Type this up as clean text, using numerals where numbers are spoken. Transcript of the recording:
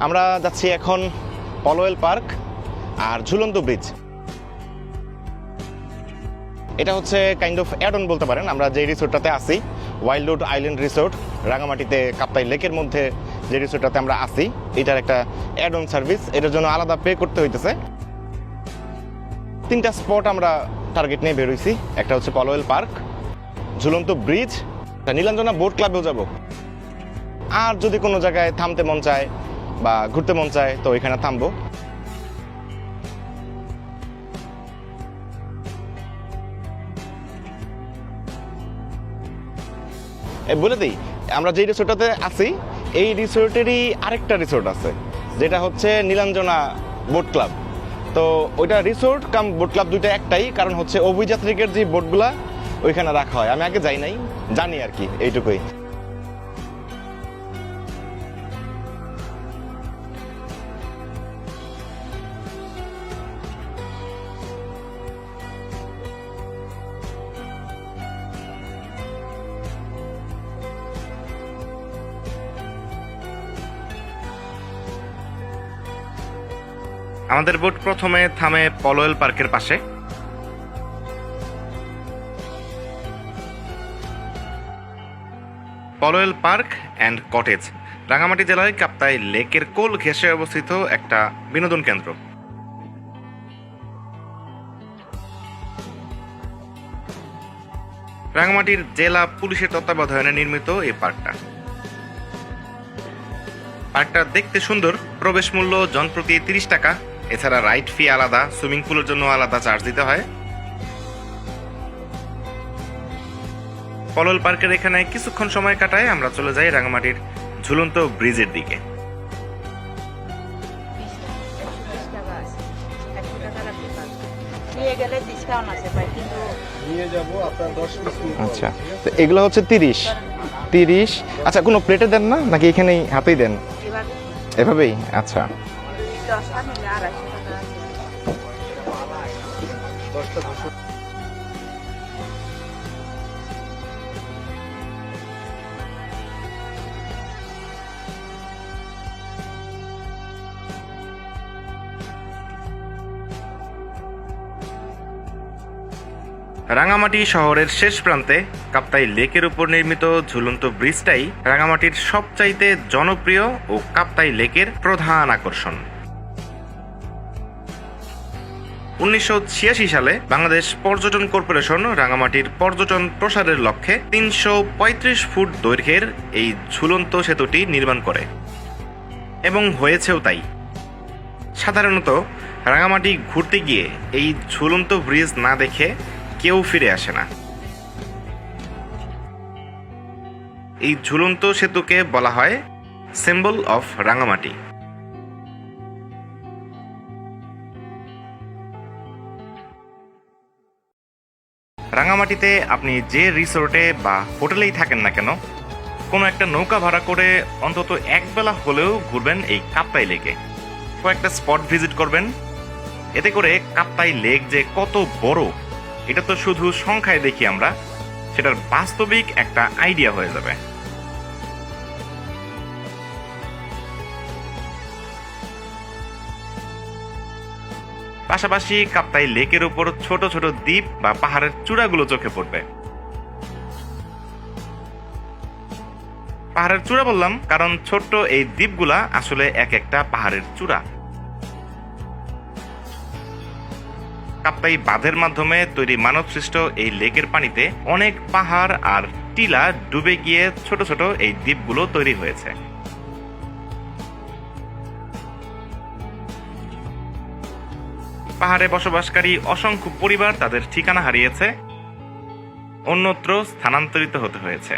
আমরা যাচ্ছি এখন পলওয়েল পার্ক আর ঝুলন্ত ব্রিজ। এটা হচ্ছে কাইন্ড অফ অ্যাড অন বলতে পারেন। আমরা যে রিসোর্টটাতে আছি, ওয়াইল্ডউড আইল্যান্ড রিসোর্ট, রাঙামাটিতে কাপ্তাই লেকের মধ্যে যে রিসোর্টটাতে আমরা আছি, এটার একটা অ্যাড অন সার্ভিস। এটার জন্য আলাদা পে করতে হইতেছে। 3টা স্পট আমরা টার্গেট নিয়ে বেরোইছি। একটা হচ্ছে পলওয়েল পার্ক, ঝুলন্ত ব্রিজ, নীলাঞ্জনা বোট ক্লাবেও যাব। আর যদি কোনো জায়গায় থামতে মন চায় বা ঘুরতে মন চায় তো এখানে থামবো। বলে দিই, আমরা যে রিসোর্টটাতে আছি এই রিসোর্টেরই আরেকটা রিসোর্ট আছে, যেটা হচ্ছে নীলাঞ্জনা বোট ক্লাব। তো ওইটা রিসোর্ট কাম বোট ক্লাব দুইটা একটাই, কারণ হচ্ছে অভিযাত্রীকের যে বোটগুলা ওইখানে রাখা হয়। আমি আগে যাই নাই, জানি আর কি, এইটুকুই। আমাদের বোট প্রথমে থামে পলওয়েল পার্কের পাশে। Polwel park and cottage Rangamati জেলায় কাপ্তাই লেকের কোল ঘেঁষে অবস্থিত একটা বিনোদন কেন্দ্র। রাঙামাটির জেলা পুলিশের তত্ত্বাবধানে নির্মিত এই পার্কটা দেখতে সুন্দর। প্রবেশ মূল্য জনপ্রতি 30 টাকা। এছাড়া রাইড ফি আলাদা, সুইমিং পুলের জন্য আলাদা চার্জ দিতে হয়। পলওয়েল পার্কের এখানে কিছুক্ষণ সময় কাটায় আমরা চলে যাই রাঙামাটির ঝুলন্ত ব্রিজের দিকে। আচ্ছা, তো এগুলো হচ্ছে 30। আচ্ছা, কোনো প্লেটে দেন না নাকি এখানেই হাতেই দেন? এভাবেই। আচ্ছা, রাঙামাটি শহরের শেষ প্রান্তে কাপ্তাই লেকের উপর নির্মিত ঝুলন্ত ব্রিজটাই রাঙামাটির সবচাইতে জনপ্রিয় ও কাপ্তাই লেকের প্রধান আকর্ষণ। 1986 সালে বাংলাদেশ পর্যটন কর্পোরেশন রাঙামাটির পর্যটন প্রসারের লক্ষ্যে 335 ফুট দৈর্ঘ্যের এই ঝুলন্ত সেতুটি নির্মাণ করে, এবং হয়েছেও তাই। সাধারণত রাঙামাটি ঘুরতে গিয়ে এই ঝুলন্ত ব্রিজ না দেখে কেউ ফিরে আসে না। এই ঝুলন্ত সেতুকে বলা হয় সিম্বল অফ রাঙামাটি। রাঙামাটিতে আপনি যে রিসোর্টে বা হোটেলেই থাকেন না কেন, কোনো একটা নৌকা ভাড়া করে অন্তত একবেলা হলেও ঘুরবেন এই কাপ্তাই লেকে। কয়েকটা স্পট ভিজিট করবেন। এতে করে কাপ্তাই লেক যে কত বড় এটা তো শুধু সংখ্যায় দেখি আমরা, সেটার বাস্তবিক একটা আইডিয়া হয়ে যাবে। পাশাপাশি কাপ্তাই লেকের উপর ছোট ছোট দ্বীপ বা পাহাড়ের চূড়াগুলো চোখে পড়বে। পাহাড়ের চূড়া বললাম কারণ ছোট্ট এই দ্বীপগুলা আসলে এক একটা পাহাড়ের চূড়া। কাপ্তাই বাঁধের মাধ্যমে তৈরি মানবসৃষ্ট এই লেকের পানিতে অনেক পাহাড় আর টিলা ডুবে গিয়ে ছোট ছোট এই দ্বীপগুলো তৈরি হয়েছে। পাহাড়ে বসবাসকারী অসংখ্য পরিবার তাদের ঠিকানা হারিয়েছে, অন্যত্র স্থানান্তরিত হতে হয়েছে।